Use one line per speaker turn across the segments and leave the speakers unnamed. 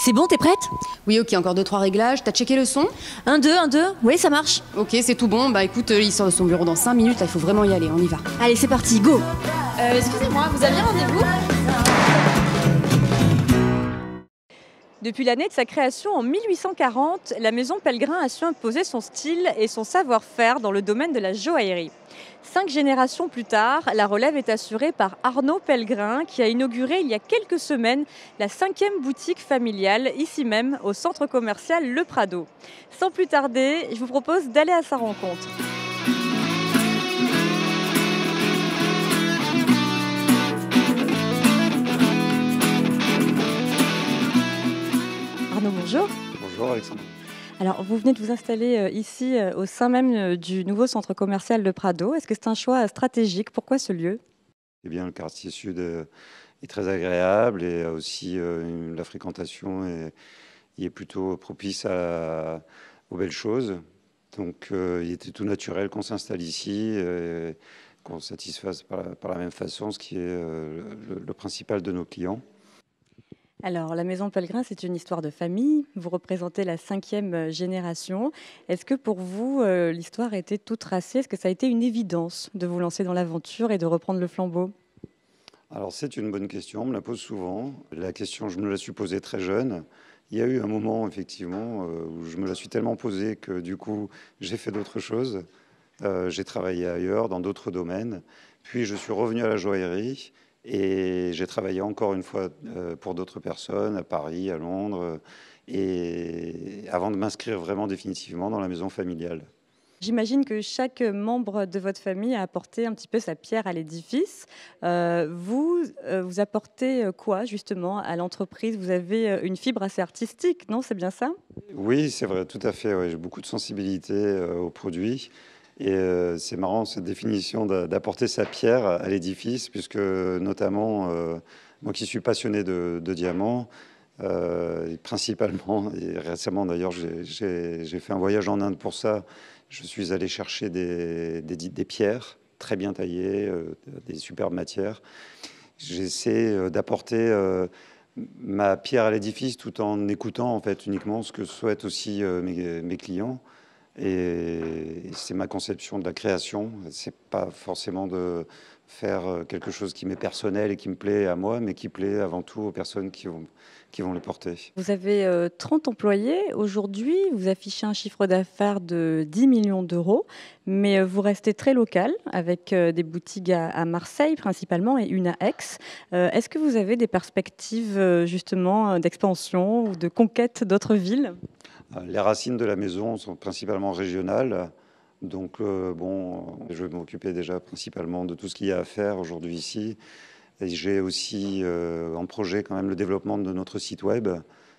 C'est bon, t'es prête?
Oui, ok, encore 2-3 réglages. T'as checké le son?
1, 2, 1, 2. Oui, ça marche.
Ok, c'est tout bon. Bah écoute, il sort de son bureau dans 5 minutes, là, il faut vraiment y aller, on y va.
Allez, c'est parti, go.
Excusez-moi, vous aviez rendez-vous? Depuis l'année de sa création en 1840, la maison Pellegrin a su imposer son style et son savoir-faire dans le domaine de la joaillerie. 5 générations plus tard, la relève est assurée par Arnaud Pellegrin qui a inauguré il y a quelques semaines la 5e boutique familiale, ici même au centre commercial Le Prado. Sans plus tarder, je vous propose d'aller à sa rencontre. Arnaud, bonjour.
Bonjour Alexandre.
Alors, vous venez de vous installer ici au sein même du nouveau centre commercial Le Prado. Est-ce que c'est un choix stratégique? Pourquoi ce lieu?
Eh bien, le quartier sud est très agréable et aussi la fréquentation y est plutôt propice aux belles choses. Donc, il était tout naturel qu'on s'installe ici, et qu'on satisfasse par la même façon, ce qui est le principal de nos clients.
Alors, la maison Pellegrin, c'est une histoire de famille. Vous représentez la 5e génération. Est-ce que pour vous, l'histoire a été toute tracée? Est-ce que ça a été une évidence de vous lancer dans l'aventure et de reprendre le flambeau?
Alors, c'est une bonne question, on me la pose souvent. La question, je me la suis posée très jeune. Il y a eu un moment, effectivement, où je me la suis tellement posée que du coup, j'ai fait d'autres choses. J'ai travaillé ailleurs, dans d'autres domaines. Puis, je suis revenu à la joaillerie. Et j'ai travaillé encore une fois pour d'autres personnes, à Paris, à Londres, et avant de m'inscrire vraiment définitivement dans la maison familiale.
J'imagine que chaque membre de votre famille a apporté un petit peu sa pierre à l'édifice. Vous apportez quoi justement à l'entreprise? Vous avez une fibre assez artistique, non? C'est bien ça?
Oui, c'est vrai, tout à fait. Ouais. J'ai beaucoup de sensibilité aux produits. Et c'est marrant cette définition d'apporter sa pierre à l'édifice, puisque notamment, moi qui suis passionné de diamants, et principalement, et récemment d'ailleurs, j'ai fait un voyage en Inde pour ça. Je suis allé chercher des pierres très bien taillées, des superbes matières. J'essaie d'apporter ma pierre à l'édifice tout en écoutant en fait uniquement ce que souhaitent aussi mes clients. Et c'est ma conception de la création. C'est pas forcément de faire quelque chose qui m'est personnel et qui me plaît à moi, mais qui plaît avant tout aux personnes qui vont le porter.
Vous avez 30 employés. Aujourd'hui, vous affichez un chiffre d'affaires de 10 millions d'euros, mais vous restez très local avec des boutiques à Marseille principalement et une à Aix. Est-ce que vous avez des perspectives justement d'expansion ou de conquête d'autres villes?
Les racines de la maison sont principalement régionales. Donc, bon, je vais m'occuper déjà principalement de tout ce qu'il y a à faire aujourd'hui ici. Et j'ai aussi en projet quand même le développement de notre site web.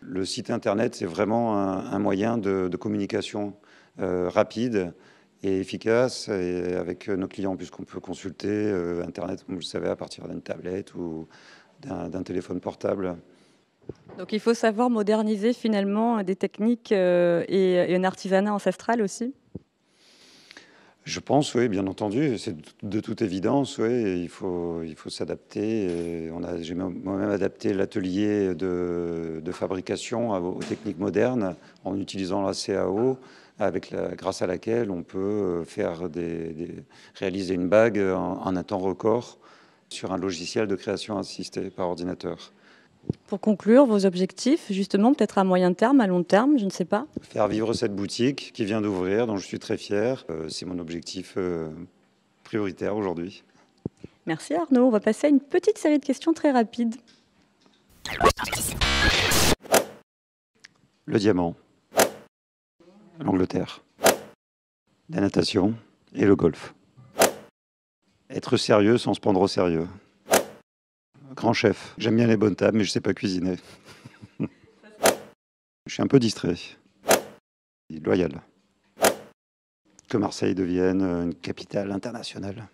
Le site internet, c'est vraiment un moyen de communication rapide et efficace et avec nos clients, puisqu'on peut consulter internet, comme vous le savez, à partir d'une tablette ou d'un téléphone portable.
Donc il faut savoir moderniser finalement des techniques et un artisanat ancestral aussi.
Je pense, oui, bien entendu, c'est de toute évidence, oui, il faut s'adapter. J'ai moi-même adapté l'atelier de fabrication aux techniques modernes en utilisant la CAO, grâce à laquelle on peut réaliser une bague en un temps record sur un logiciel de création assistée par ordinateur.
Pour conclure, vos objectifs, justement, peut-être à moyen terme, à long terme, je ne sais pas.
Faire vivre cette boutique qui vient d'ouvrir, dont je suis très fier. C'est mon objectif prioritaire aujourd'hui.
Merci Arnaud. On va passer à une petite série de questions très rapides.
Le diamant, l'Angleterre, la natation et le golf. Être sérieux sans se prendre au sérieux. Grand chef. J'aime bien les bonnes tables, mais je ne sais pas cuisiner. Je suis un peu distrait. Loyal. Que Marseille devienne une capitale internationale.